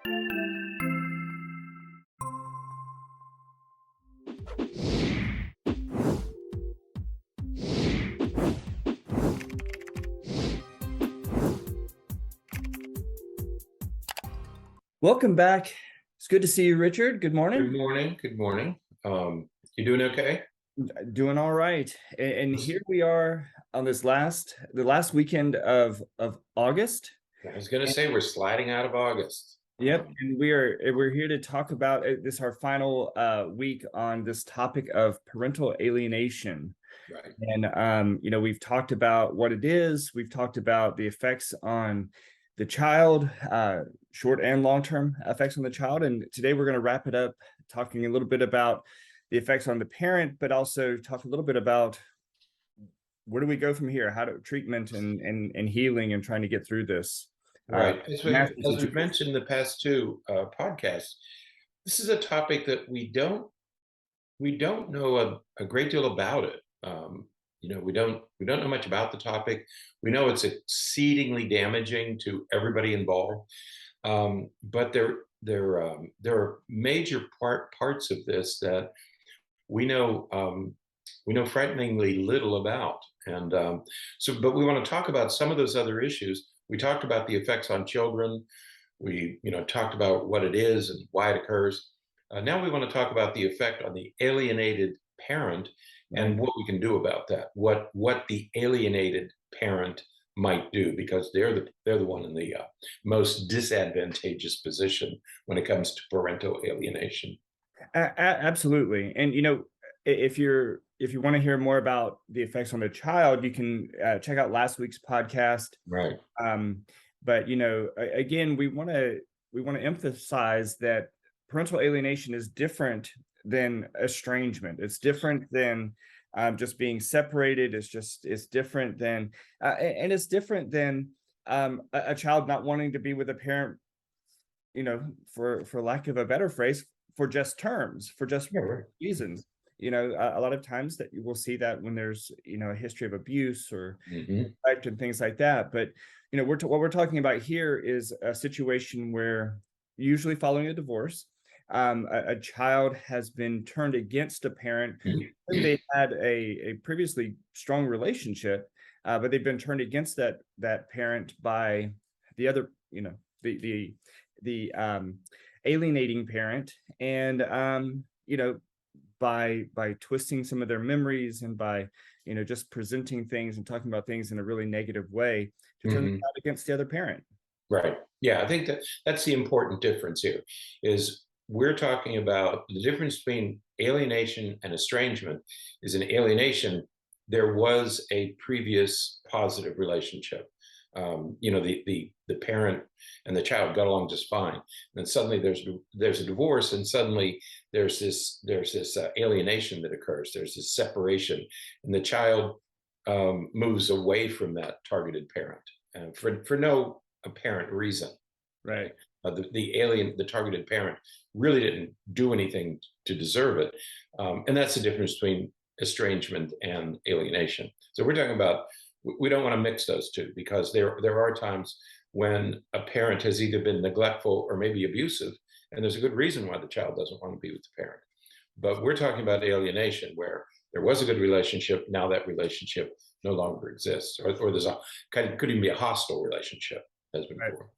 Welcome back. It's good to see you, Richard. Good morning. Good morning. Good morning. You doing okay? Doing all right. And here we are on the last weekend of August. I was going to say we're sliding out of August. Yep, and we're here to talk about this, our final week on this topic of parental alienation. Right. And we've talked about what it is. We've talked about the effects on the child, short and long-term effects on the child. And today we're going to wrap it up talking a little bit about the effects on the parent, but also talk a little bit about where do we go from here? How to treatment and healing and trying to get through this. Right. As we've mentioned in the past two podcasts, this is a topic that we don't know a great deal about it. We don't know much about the topic. We know it's exceedingly damaging to everybody involved, but there are major parts of this that we know frighteningly little about, and but we want to talk about some of those other issues. We talked about the effects on children. We talked about what it is and why it occurs. Now we want to talk about the effect on the alienated parent and what we can do about that. What the alienated parent might do, because they're the one in the most disadvantageous position when it comes to parental alienation. Absolutely. And if you want to hear more about the effects on the child, you can check out last week's podcast. Right. But again, we want to emphasize that parental alienation is different than estrangement. It's different than just being separated. It's different than and it's different than a child not wanting to be with a parent, for lack of a better phrase, for just terms, for just reasons. A lot of times that you will see that when there's a history of abuse or neglect and things like that. But what we're talking about here is a situation where, usually following a divorce, a child has been turned against a parent whom they had a previously strong relationship, but they've been turned against that parent by the other, the alienating parent, and by twisting some of their memories and by just presenting things and talking about things in a really negative way to turn the child against the other parent. Right. Yeah, I think that's the important difference here. Is we're talking about the difference between alienation and estrangement. Is in alienation, there was a previous positive relationship. The parent and the child got along just fine. And then suddenly there's a divorce, and suddenly there's this alienation that occurs. There's this separation, and the child moves away from that targeted parent for no apparent reason. Right. The targeted parent really didn't do anything to deserve it, and that's the difference between estrangement and alienation. So we're talking about, we don't want to mix those two, because there are times when a parent has either been neglectful or maybe abusive, and there's a good reason why the child doesn't want to be with the parent. But we're talking about alienation, where there was a good relationship, now that relationship no longer exists, or there's could even be a hostile relationship as before.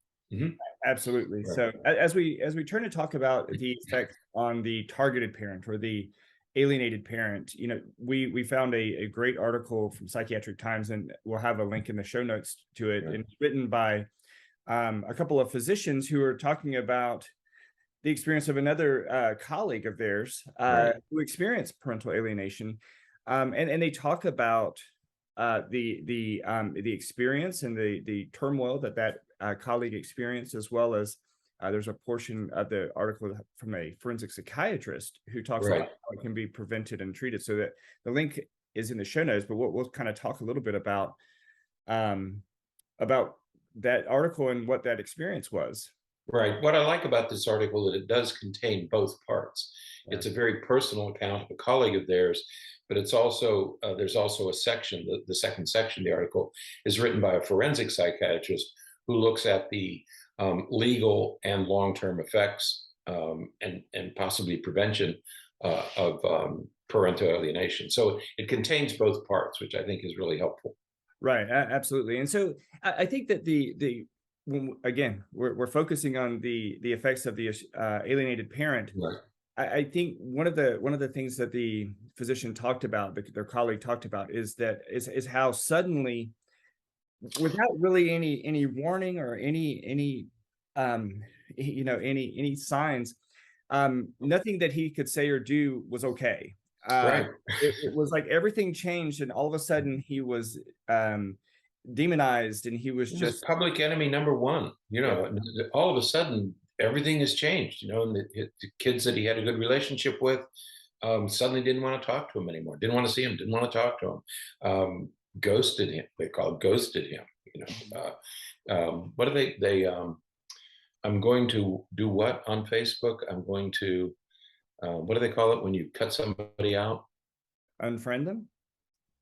Absolutely. Right. So as we turn to talk about the effect on the targeted parent or the alienated parent, we found a great article from Psychiatric Times, and we'll have a link in the show notes to it. Right. And it's written by a couple of physicians who are talking about the experience of another colleague of theirs who experienced parental alienation, and they talk about the experience and the turmoil that colleague experienced, as well as there's a portion of the article from a forensic psychiatrist who talks about how it can be prevented and treated. So that the link is in the show notes, but we'll kind of talk a little bit about that article and what that experience was. Right. What I like about this article is that it does contain both parts. Right. It's a very personal account of a colleague of theirs, but it's also there's also a section, the second section of the article is written by a forensic psychiatrist who looks at the legal and long-term effects and possibly prevention of parental alienation. So it contains both parts, which I think is really helpful. Right, absolutely. And so I think that again, we're focusing on the effects of the alienated parent. Right. I think one of the things that the physician talked about, their colleague talked about, is how suddenly, without really any warning or any any signs, nothing that he could say or do was okay. Right. It was like everything changed, and all of a sudden he was demonized, and he was just public enemy number one. All of a sudden everything has changed. And the kids that he had a good relationship with suddenly didn't want to talk to him anymore. Didn't want to see him. Didn't want to talk to him. Ghosted him. They call it ghosted him. What do they? I'm going to do what on Facebook? I'm going to. What do they call it when you cut somebody out? Unfriend them?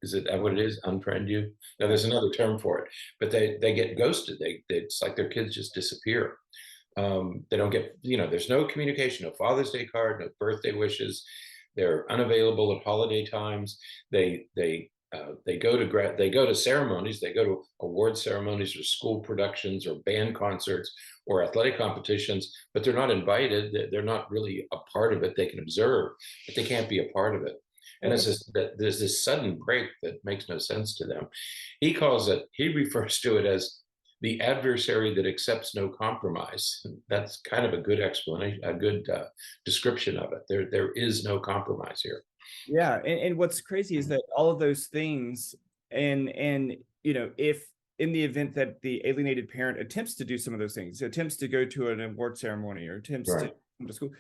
Is it what it is? Unfriend you? No, there's another term for it. But they get ghosted. It's like their kids just disappear. They don't get, there's no communication, no Father's Day card, no birthday wishes. They're unavailable at holiday times. They go to ceremonies. They go to award ceremonies or school productions or band concerts or athletic competitions, but they're not invited. They're not really a part of it. They can observe, but they can't be a part of it. And there's this sudden break that makes no sense to them. He refers to it as the adversary that accepts no compromise. That's kind of a good explanation, a good description of it. There is no compromise here. Yeah, and what's crazy is that all of those things, and if in the event that the alienated parent attempts to do some of those things, attempts to go to an award ceremony or attempts to come to school,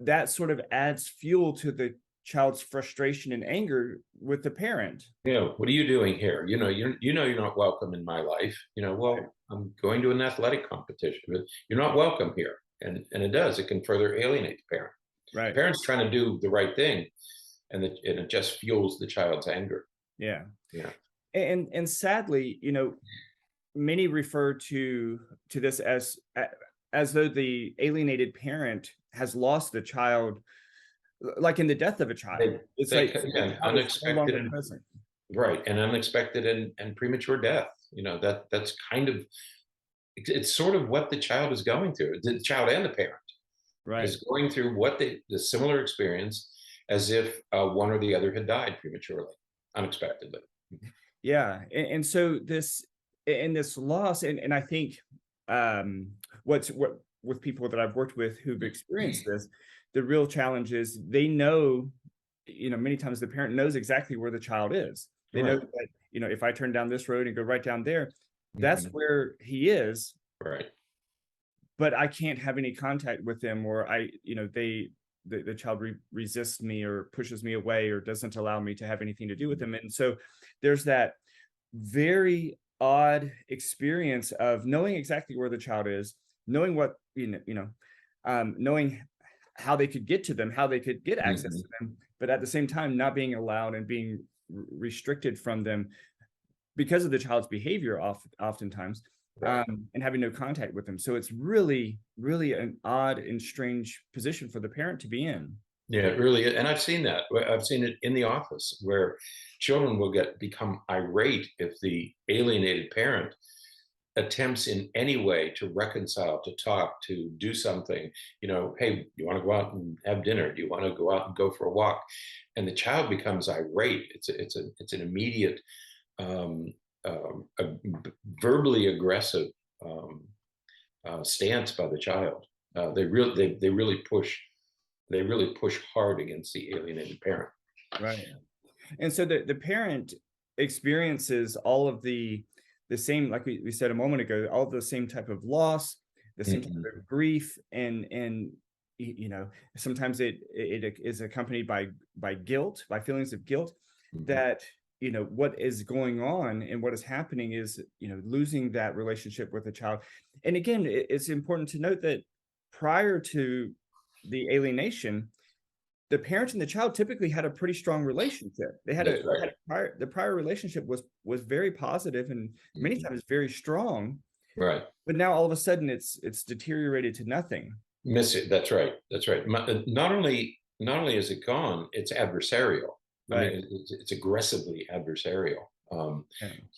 that sort of adds fuel to the child's frustration and anger with the parent. What are you doing here? You're not welcome in my life. Well, I'm going to an athletic competition, but you're not welcome here. And it can further alienate the parent. Right. The parent's trying to do the right thing, and it just fuels the child's anger. Yeah. Yeah. And sadly, many refer to this as though the alienated parent has lost the child, like in the death of a child. It's unexpected, right? And unexpected and premature death. That's kind of, it's sort of what the child is going through. The child and the parent is going through the similar experience, as if one or the other had died prematurely, unexpectedly. Yeah, and so this loss, and I think what with people that I've worked with who've experienced this, the real challenge is they know, many times the parent knows exactly where the child is. They know that, if I turn down this road and go right down there, that's where he is. Right. But I can't have any contact with them, or the child resists me or pushes me away or doesn't allow me to have anything to do with them. And so there's that very odd experience of knowing exactly where the child is, knowing what, knowing how they could get to them, how they could get access to them, but at the same time, not being allowed and being restricted from them because of the child's behavior oftentimes. And having no contact with them. So it's really, really an odd and strange position for the parent to be in. Yeah, it really is. And I've seen that. I've seen it in the office where children will become irate if the alienated parent attempts in any way to reconcile, to talk, to do something. Hey, you want to go out and have dinner? Do you want to go out and go for a walk? And the child becomes irate. It's an immediate a verbally aggressive stance by the child. They really push hard against the alienated parent. Right. And so the parent experiences all of the same, like we said a moment ago, all the same type of loss, the same type of grief, and sometimes it is accompanied by guilt, by feelings of guilt, that what is going on and what is happening is, losing that relationship with the child. And again, it's important to note that prior to the alienation, the parent and the child typically had a pretty strong relationship. They had the prior relationship was very positive and many times very strong. Right. But now all of a sudden it's deteriorated to nothing. Miss it. That's right. That's right. Not only is it gone, it's adversarial. I Right. mean, it's aggressively adversarial.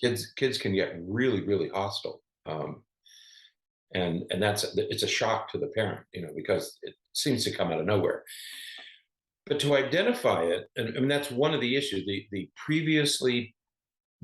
Yeah. Kids can get really, really hostile. And it's a shock to the parent, because it seems to come out of nowhere. But to identify it, and I mean, that's one of the issues. The previously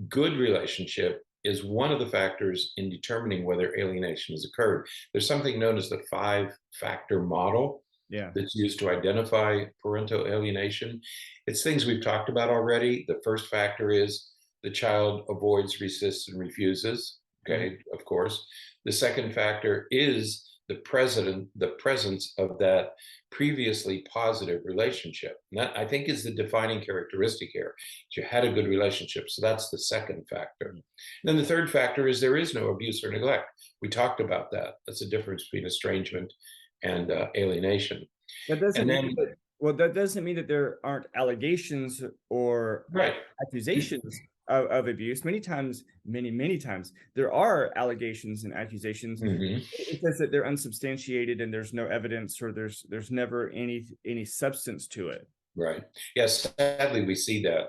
good relationship is one of the factors in determining whether alienation has occurred. There's something known as the 5-factor model Yeah. that's used to identify parental alienation. It's things we've talked about already. The first factor is the child avoids, resists, and refuses. Okay, of course. The second factor is the presence of that previously positive relationship. And that, I think, is the defining characteristic here. You had a good relationship. So that's the second factor. And then the third factor is there is no abuse or neglect. We talked about that. That's the difference between estrangement and alienation. That doesn't And mean then, that, well, that doesn't mean that there aren't allegations or right. accusations of abuse. Many times, many times, there are allegations and accusations. Mhm. It says that they're unsubstantiated and there's no evidence, or there's never any substance to it. Right. Yes, sadly, we see that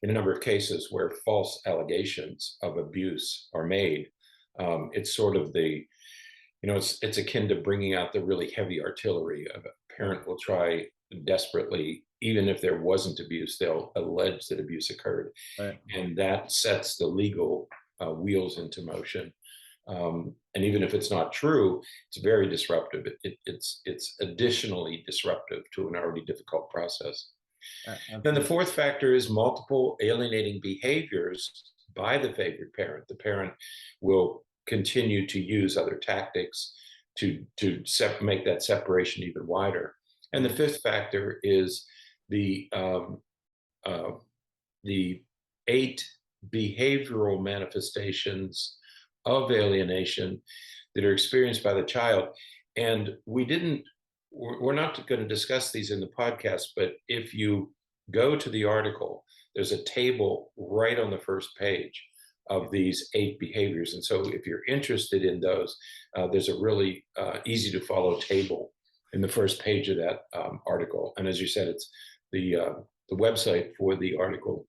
in a number of cases where false allegations of abuse are made. It's sort of it's akin to bringing out the really heavy artillery. A parent will try desperately, even if there wasn't abuse, they'll allege that abuse occurred. Right. And that sets the legal wheels into motion. And even if it's not true, it's very disruptive. It's additionally disruptive to an already difficult process. Then the fourth factor is multiple alienating behaviors by the favored parent. The parent will continue to use other tactics to make that separation even wider. And the fifth factor is the 8 behavioral manifestations of alienation that are experienced by the child. And we're not going to discuss these in the podcast, but if you go to the article, there's a table right on the first page of these 8 behaviors. And so if you're interested in those, there's a really easy to follow table in the first page of that article. And as you said, it's the website for the article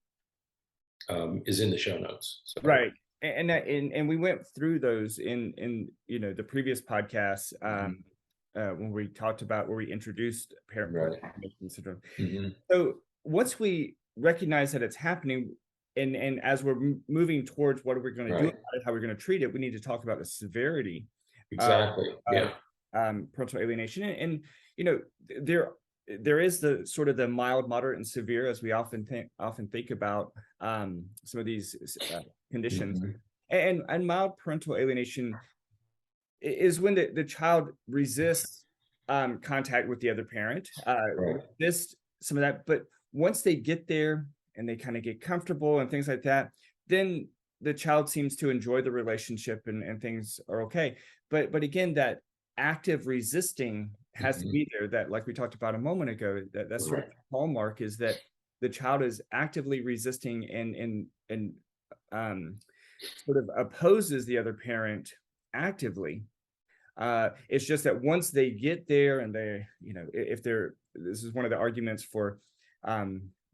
is in the show notes. So. Right. And we went through those in the previous podcasts when we talked about where we introduced parental alienation syndrome. So once we recognize that it's happening, and as we're moving towards what we're going to do about it, how we're going to treat it, we need to talk about the severity exactly parental alienation. And there is the sort of the mild, moderate, and severe, as we often think about some of these conditions. And mild parental alienation is when the child resists contact with the other parent, resists some of that. But once they get there and they kind of get comfortable and things like that, then the child seems to enjoy the relationship and things are okay. But again, that active resisting has to be there. That, like we talked about a moment ago, that's sort of the hallmark, is that the child is actively resisting and sort of opposes the other parent actively. It's just that once they get there and this is one of the arguments for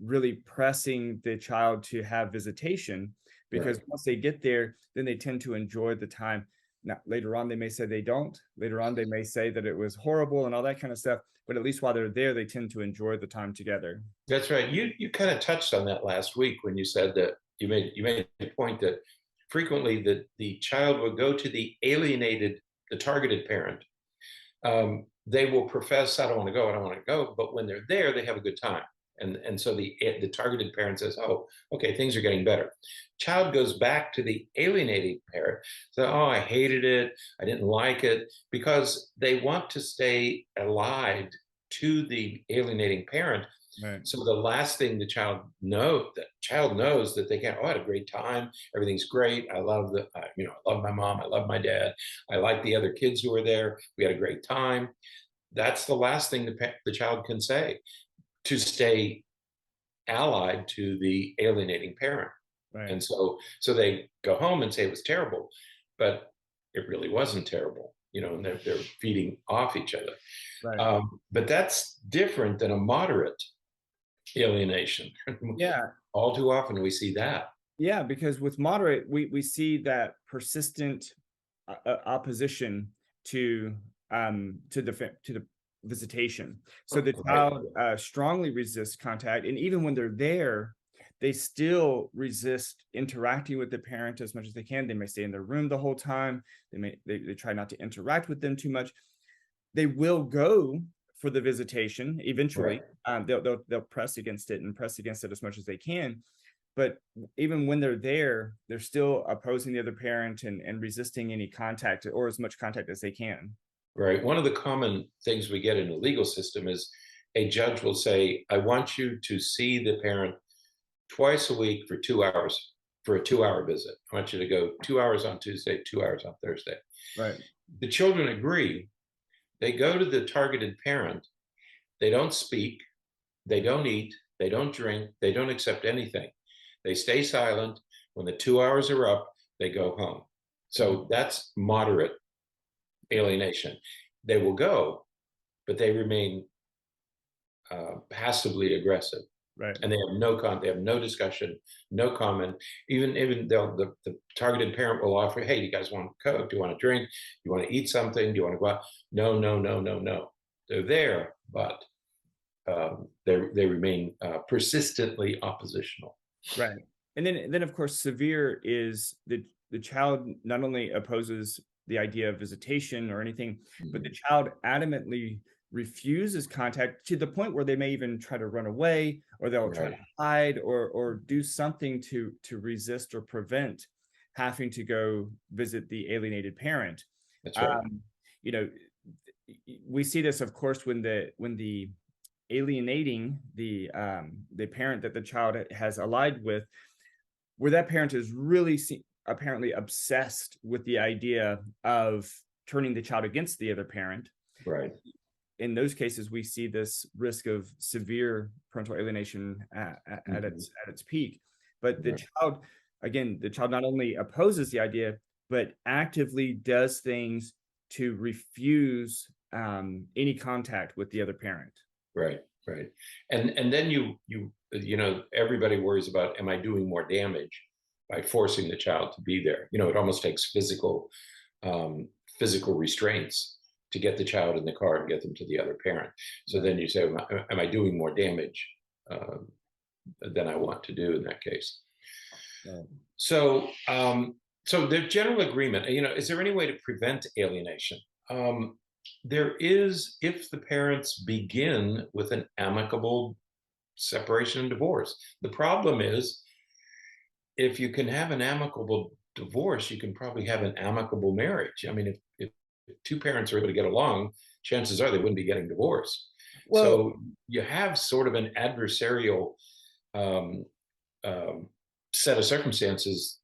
really pressing the child to have visitation, because once they get there, then they tend to enjoy the time. Now, later on, they may say they don't. Later on, they may say that it was horrible and all that kind of stuff. But at least while they're there, they tend to enjoy the time together. That's right. You kind of touched on that last week when you said that you made the point that frequently the child would go to the targeted parent. They will profess, I don't want to go. But when they're there, they have a good time. And so the targeted parent says, oh, okay, things are getting better. Child goes back to the alienating parent. So, oh, I hated it. I didn't like it, because they want to stay allied to the alienating parent. Right. So the last thing the child knows that they can, oh, I had a great time. Everything's great. I love I love my mom. I love my dad. I like the other kids who were there. We had a great time. That's the last thing the child can say, to stay allied to the alienating parent. Right. And so they go home and say it was terrible. But it really wasn't terrible, and they're feeding off each other. Right. But that's different than a moderate alienation. Yeah. All too often we see that. Yeah, because with moderate, we see that persistent opposition to the visitation. So the child strongly resists contact, and even when they're there, they still resist interacting with the parent as much as they can. They may stay in their room the whole time. They try not to interact with them too much. They will go for the visitation eventually. Right. They'll press against it and press against it as much as they can. But even when they're there, they're still opposing the other parent and resisting any contact, or as much contact as they can. Right. One of the common things we get in the legal system is a judge will say, I want you to see the parent twice a week for 2 hours for a 2-hour visit. I want you to go 2 hours on Tuesday, 2 hours on Thursday. Right. The children agree. They go to the targeted parent. They don't speak. They don't eat. They don't drink. They don't accept anything. They stay silent. When the 2 hours are up, they go home. So that's moderate alienation. They will go, but they remain passively aggressive. Right. And they have no discussion, no comment. Even the targeted parent will offer, hey, do you guys want Coke? Do you want to drink? Do you want to eat something? Do you want to go out? No, no, no, no, no. They're there, but they remain persistently oppositional. Right. And then of course, severe is the child not only opposes the idea of visitation or anything, but the child adamantly refuses contact to the point where they may even try to run away, or they'll try to hide or do something to resist or prevent having to go visit the alienated parent. That's right. We see this, of course, when the alienating the parent that the child has allied with, where that parent is really apparently obsessed with the idea of turning the child against the other parent. Right. In those cases, we see this risk of severe parental alienation at its peak. But the child not only opposes the idea, but actively does things to refuse any contact with the other parent. Right. Right. And then everybody worries about, am I doing more damage by forcing the child to be there? It almost takes physical restraints to get the child in the car and get them to the other parent. So then you say, am I doing more damage than I want to do in that case? Right. So the general agreement, is there any way to prevent alienation? There is, if the parents begin with an amicable separation and divorce. The problem is, if you can have an amicable divorce, you can probably have an amicable marriage. I mean, if two parents are able to get along, chances are they wouldn't be getting divorced. Well, so you have sort of an adversarial set of circumstances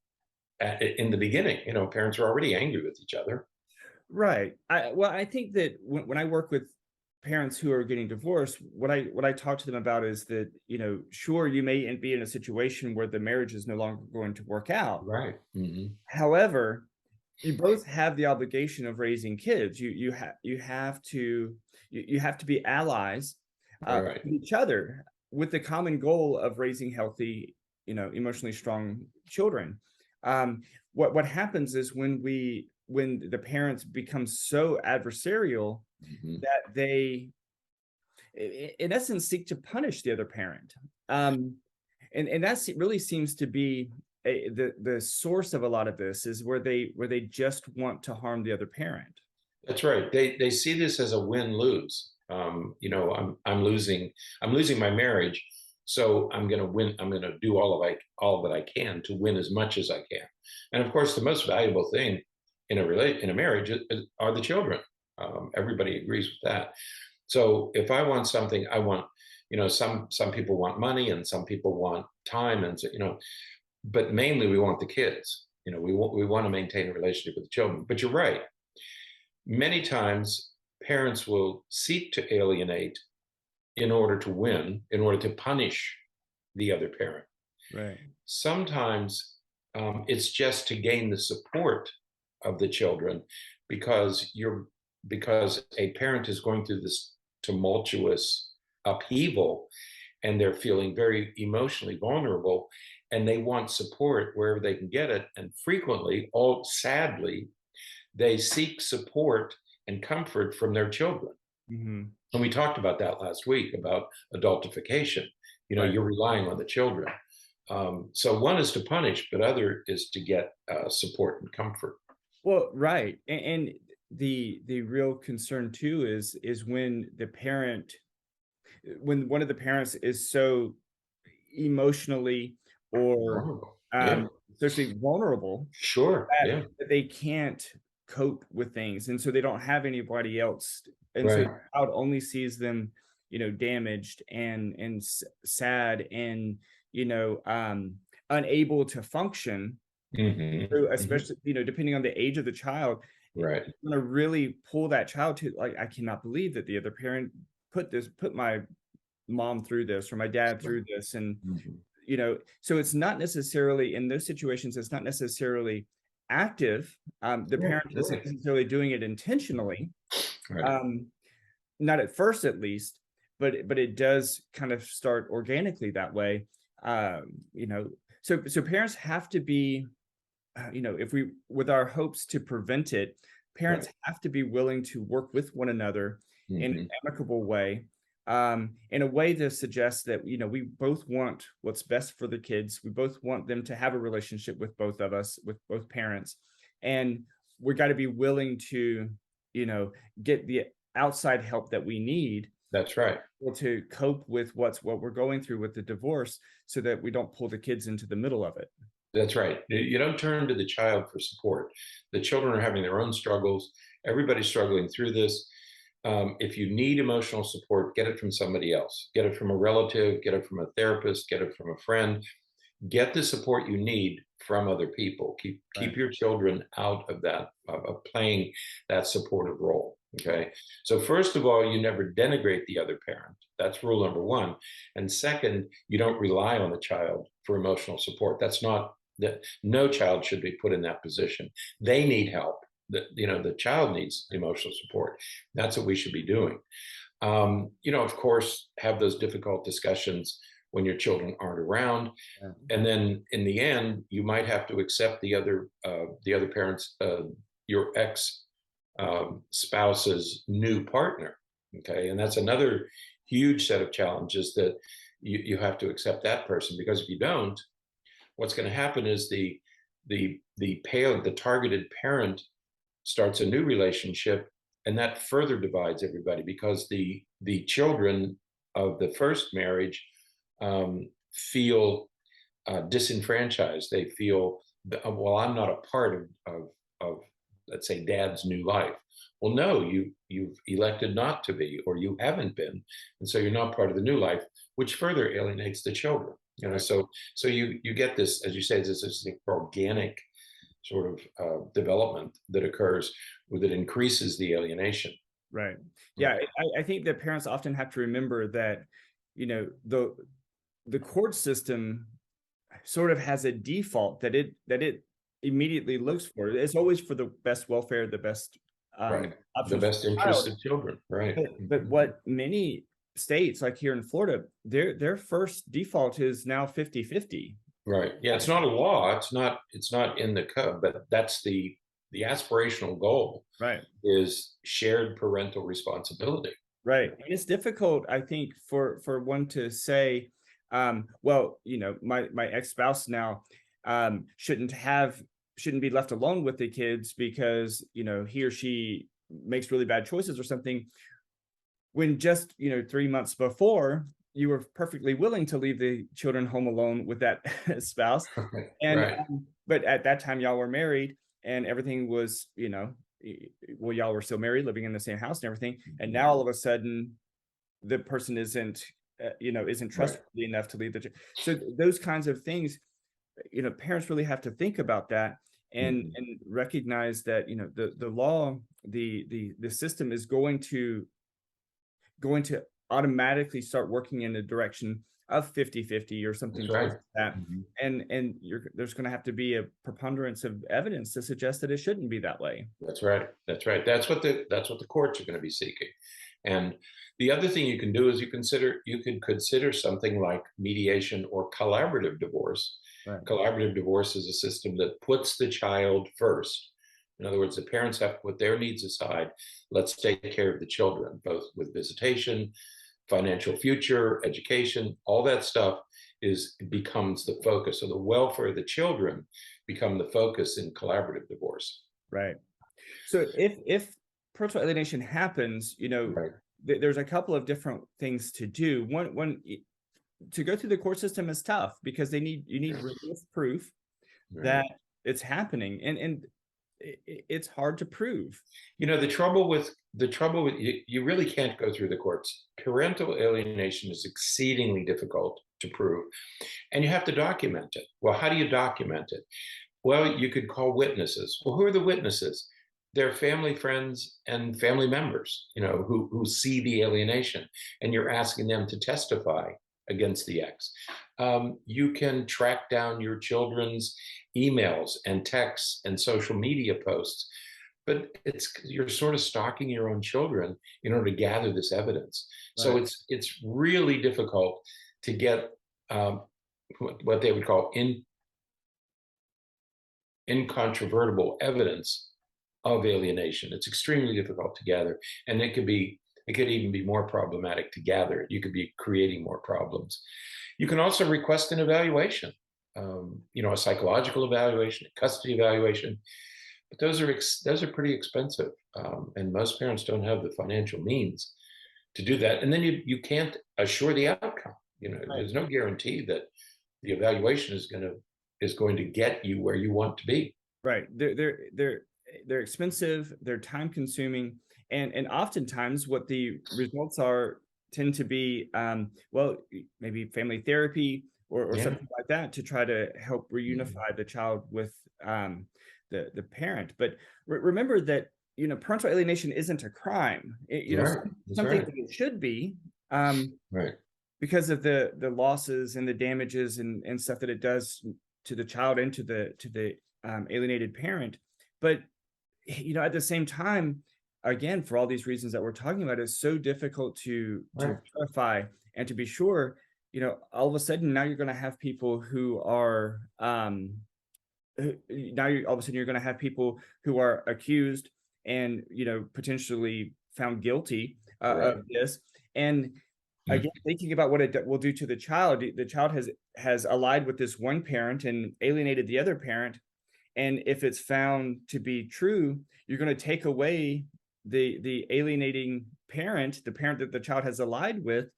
in the beginning. Parents are already angry with each other. Right. I think that when I work with parents who are getting divorced, what I talk to them about is that, sure, you may be in a situation where the marriage is no longer going to work out. Right. Mm-hmm. However, you both have the obligation of raising kids. You have to be allies with each other, with the common goal of raising healthy, emotionally strong children. What happens is when the parents become so adversarial that they, in essence, seek to punish the other parent. And that really seems to be the source of a lot of this, is where they just want to harm the other parent. That's right. They see this as a win-lose. I'm losing my marriage, so I'm going to win. I'm going to do all that I can to win as much as I can. And of course, the most valuable thing in a marriage are the children. Everybody agrees with that. So if I want something, I want, some people want money and some people want time, and but mainly we want the kids. We want to maintain a relationship with the children. But you're right. Many times parents will seek to alienate in order to win, in order to punish the other parent. Right. Sometimes it's just to gain the support of the children because a parent is going through this tumultuous upheaval and they're feeling very emotionally vulnerable and they want support wherever they can get it. And frequently, all sadly, they seek support and comfort from their children. Mm-hmm. And we talked about that last week about adultification. Right. You're relying on the children. So one is to punish, but other is to get support and comfort. Well, right. And the real concern too is when one of the parents is so emotionally or Vulnerable. Yeah, socially vulnerable sure. Yeah, that they can't cope with things, and so they don't have anybody else, and so the right. child only sees them, damaged and sad and unable to function. Hmm. Especially, depending on the age of the child, Right. it's going to really pull that child to, like, I cannot believe that the other parent put my mom through this or my dad through this. And Mhm. so it's not necessarily in those situations, it's not necessarily active. The Yeah, parent isn't right. necessarily doing it intentionally, Right. um, not at first at least, but it does kind of start organically that way. So parents have to be, if we, with our hopes to prevent it, parents Right. have to be willing to work with one another in an Hmm. amicable way, in a way to suggest that, we both want what's best for the kids. We both want them to have a relationship with both of us, with both parents. And we got to be willing to, get the outside help that we need That's right. to cope with what we're going through with the divorce, so that we don't pull the kids into the middle of it. That's right. You don't turn to the child for support. The children are having their own struggles. Everybody's struggling through this. If you need emotional support, get it from somebody else. Get it from a relative, get it from a therapist, get it from a friend. Get the support you need from other people. Keep Right. your children out of that, of playing that supportive role. Okay. So first of all, you never denigrate the other parent. That's rule number one. And second, you don't rely on the child for emotional support. That's not that. No child should be put in that position. They need help. The child needs emotional support. That's what we should be doing. Of course, have those difficult discussions when your children aren't around, Yeah. and then in the end, you might have to accept the other parents, your ex spouse's new partner. Okay, and that's another huge set of challenges that you have to accept that person, because if you don't, what's going to happen is the targeted parent starts a new relationship, and that further divides everybody, because the children of the first marriage feel disenfranchised. They feel, well, I'm not a part of let's say dad's new life. Well, no, you've elected not to be, or you haven't been, and so you're not part of the new life, which further alienates the children. Right. So you get this, as you say, this organic sort of development that occurs that increases the alienation. Right. Yeah, I think that parents often have to remember that, the court system sort of has a default that it immediately looks for. It's always for the best welfare, the best Right. The option for best the interest child. of children. Right. But what many states, like here in Florida, their first default is now 50-50. Right. Yeah, it's not a law. It's not in the code, but that's the aspirational goal Right. is shared parental responsibility. Right. And it's difficult, I think, for one to say, well, my ex-spouse now shouldn't be left alone with the kids because, he or she makes really bad choices or something, when just, 3 months before you were perfectly willing to leave the children home alone with that spouse. Right. And Right. but at that time y'all were married and everything was, well, y'all were still married, living in the same house and everything. And now all of a sudden the person isn't isn't Right. trustworthy enough to leave so those kinds of things, parents really have to think about that and Mhm. recognize that, the law, the system is going to automatically start working in the direction of 50-50 or something That's right. towards that. And there's going to have to be a preponderance of evidence to suggest that it shouldn't be that way. That's right. That's right. That's what the courts are going to be seeking. And the other thing you can do is you can consider something like mediation or collaborative divorce. Right. Collaborative divorce is a system that puts the child first. In other words, the parents have to put their needs aside. Let's take care of the children, both with visitation, financial future, education, all that stuff becomes the focus. So the welfare of the children become the focus in collaborative divorce. Right. So if parental alienation happens, Right. There's a couple of different things to do. One to go through the court system is tough because you need rigorous proof Right. that it's happening, and it's hard to prove. The trouble with you really can't go through the courts. Parental alienation is exceedingly difficult to prove, and you have to document it. Well, how do you document it? Well, you could call witnesses. Well, who are the witnesses? They're family, friends, and family members, who see the alienation, and you're asking them to testify against the ex. You can track down your children's emails and texts and social media posts, but you're sort of stalking your own children in order to gather this evidence. Right. So it's really difficult to get what they would call incontrovertible evidence of alienation. It's extremely difficult to gather, and it could even be more problematic to gather. You could be creating more problems. You can also request an evaluation, a psychological evaluation, a custody evaluation, but those are pretty expensive, and most parents don't have the financial means to do that. And then you can't assure the outcome. Right. There's no guarantee that the evaluation is going to get you where you want to be. Right. They're expensive, they're time consuming, and oftentimes what the results tend to be, maybe family therapy or something like that to try to help reunify the child with the parent. But remember that, parental alienation isn't a crime. Something that it should be, right, because of the losses and the damages and stuff that it does to the child and to the alienated parent. But at the same time, again, for all these reasons that we're talking about, it's so difficult to verify and to be sure. All of a sudden now you're going to have people who are all of a sudden you're going to have people who are accused and potentially found guilty of this. And again, thinking about what it will do to the child has allied with this one parent and alienated the other parent. And if it's found to be true, you're going to take away the alienating parent, the parent that the child has allied with,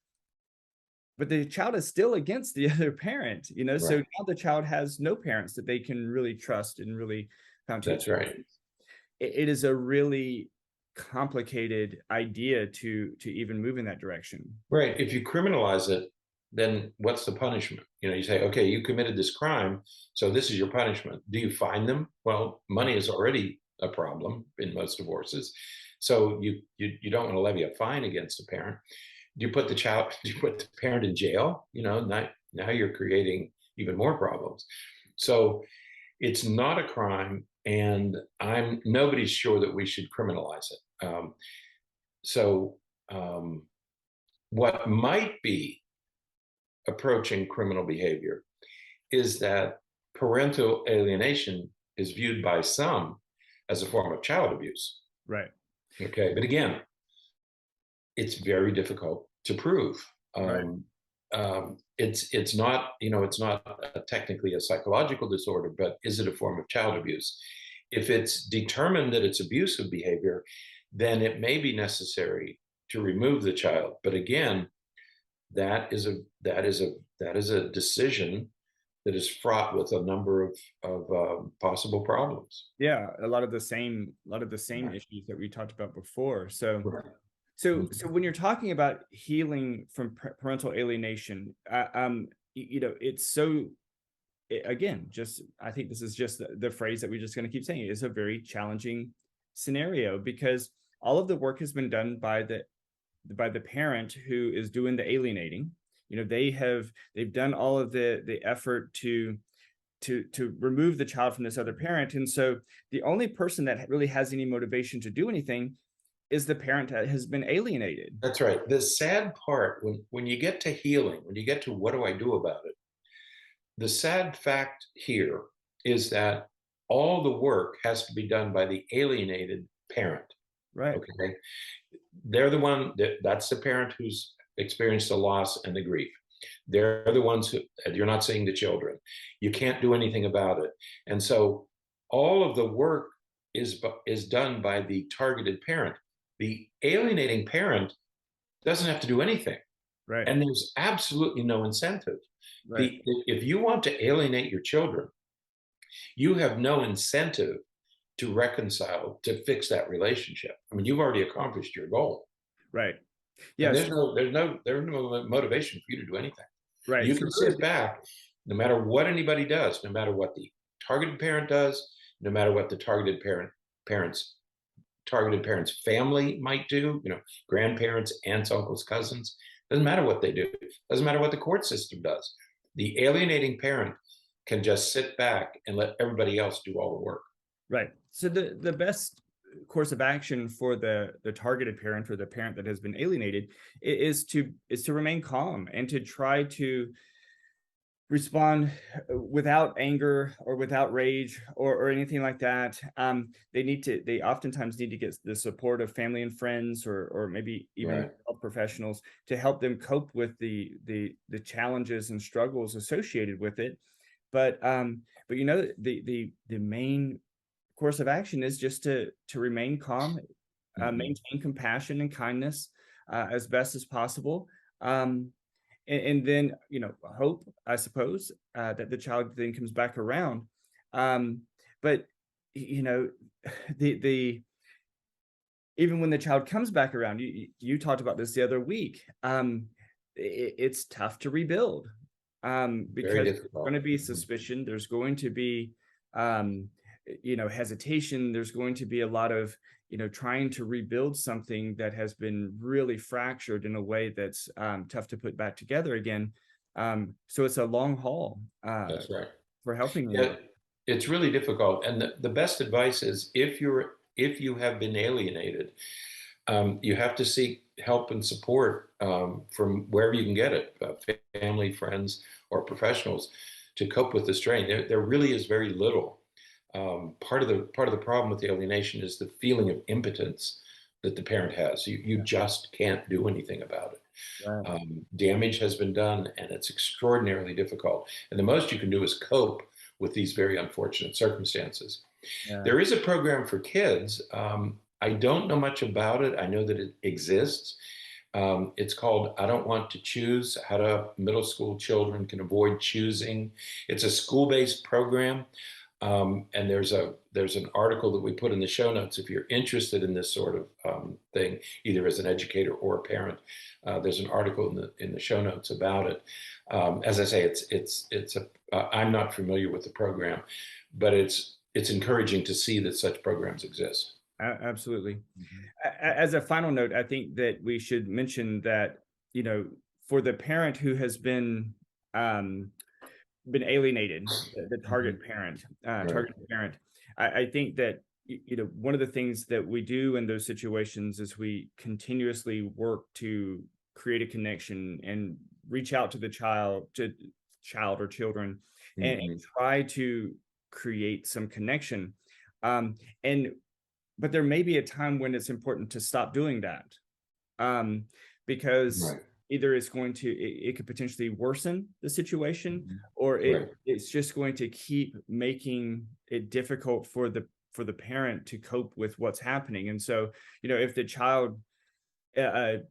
but the child is still against the other parent, so now the child has no parents that they can really trust and really found. That's right. It is a really complicated idea to even move in that direction. Right. If you criminalize it, then what's the punishment? You say, okay, you committed this crime, so this is your punishment. Do you fine them? Well, money is already a problem in most divorces, so you don't want to levy a fine against a parent. Do you put the parent in jail? Now you're creating even more problems. So it's not a crime, and nobody's sure that we should criminalize it. What might be approaching criminal behavior is that parental alienation is viewed by some as a form of child abuse. Right. Okay. But again, it's very difficult to prove. It's not technically a psychological disorder, but is it a form of child abuse? If it's determined that it's abusive behavior, then it may be necessary to remove the child. But again, that is a decision that is fraught with a number of possible problems. Yeah, a lot of the same issues that we talked about before. So when you're talking about healing from parental alienation, it's so, again, I think this is just the phrase that we're just going to keep saying. It's a very challenging scenario because all of the work has been done by the parent who is doing the alienating. they've done all of the effort to remove the child from this other parent. And so the only person that really has any motivation to do anything is the parent that has been alienated. That's right. The sad part, when you get to healing, when you get to what do I do about it, the sad fact here is that all the work has to be done by the alienated parent. Right. Okay. They're the one that's the parent who's experienced the loss and the grief. They're the ones who you're not seeing the children. You can't do anything about it. And so all of the work is done by the targeted parent. The alienating parent doesn't have to do anything. Right. And there's absolutely no incentive. Right. If you want to alienate your children, you have no incentive to reconcile, to fix that relationship. I mean, you've already accomplished your goal. Right. Yeah. Yes. There's no motivation for you to do anything. Right. You So can sit back, no matter what anybody does, no matter what the targeted parent does, no matter what the targeted parent's family might do, grandparents, aunts, uncles, cousins, doesn't matter what they do. Doesn't matter what the court system does. The alienating parent can just sit back and let everybody else do all the work. Right. So the best course of action for the targeted parent or the parent that has been alienated is to remain calm and to try to respond without anger or without rage or anything like that. They oftentimes need to get the support of family and friends or maybe even health professionals to help them cope with the challenges and struggles associated with it. But the main course of action is just to remain calm, maintain compassion and kindness as best as possible. And then, hope, I suppose, that the child then comes back around. But, the even when the child comes back around, you talked about this the other week, it's tough to rebuild because there's going to be suspicion. There's going to be, hesitation. There's going to be a lot of, trying to rebuild something that has been really fractured in a way that's tough to put back together again. So it's a long haul. That's right. For helping them. Yeah, it's really difficult. And the best advice is if you have been alienated, you have to seek help and support from wherever you can get it, family, friends, or professionals, to cope with the strain. There really is very little. Part of the problem with the alienation is the feeling of impotence that the parent has. You just can't do anything about it. Right. Damage has been done, and it's extraordinarily difficult. And the most you can do is cope with these very unfortunate circumstances. Yeah. There is a program for kids. I don't know much about it. I know that it exists. It's called I Don't Want to Choose, How Middle School Children Can Avoid Choosing. It's a school-based program. And there's an article that we put in the show notes if you're interested in this sort of thing, either as an educator or a parent. There's an article in the show notes about it. As I say, I'm not familiar with the program, but it's encouraging to see that such programs exist. Absolutely. As a final note, I think that we should mention that for the parent who has been alienated, the target parent, I think that one of the things that we do in those situations is we continuously work to create a connection and reach out to the child or children and try to create some connection. But there may be a time when it's important to stop doing that because either it could potentially worsen the situation, or it's just going to keep making it difficult for the parent to cope with what's happening. And so, if the child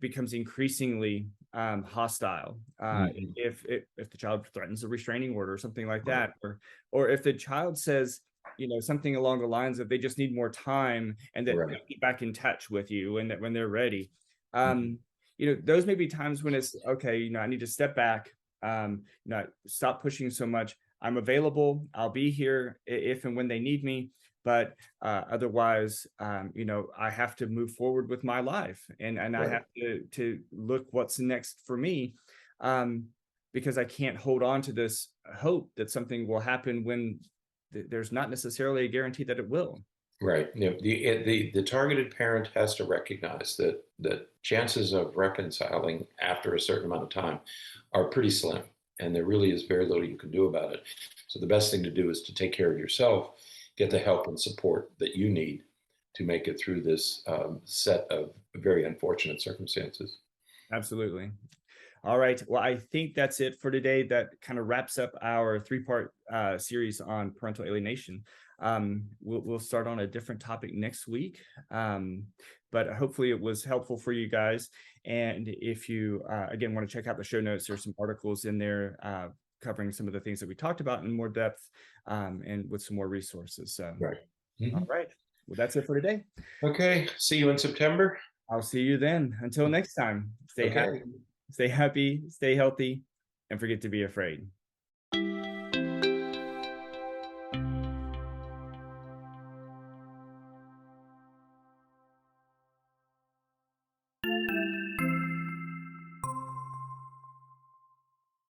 becomes increasingly hostile, if the child threatens a restraining order or something like that, or if the child says, something along the lines of they just need more time and that they'll get back in touch with you and that when they're ready, those may be times when it's okay, I need to step back, stop pushing so much. I'm available. I'll be here if and when they need me. But otherwise, I have to move forward with my life and I have to look what's next for me. because I can't hold on to this hope that something will happen when there's not necessarily a guarantee that it will. Right. You know, the targeted parent has to recognize that chances of reconciling after a certain amount of time are pretty slim, and there really is very little you can do about it. So the best thing to do is to take care of yourself, get the help and support that you need to make it through this set of very unfortunate circumstances. Absolutely. All right. Well, I think that's it for today. That kind of wraps up our 3-part series on parental alienation. We'll start on a different topic next week, but hopefully it was helpful for you guys. And if you, again, want to check out the show notes, there's some articles in there covering some of the things that we talked about in more depth, and with some more resources. So, Right. All right. Well, that's it for today. Okay. See you in September. I'll see you then. Until next time, stay happy, stay healthy, and forget to be afraid.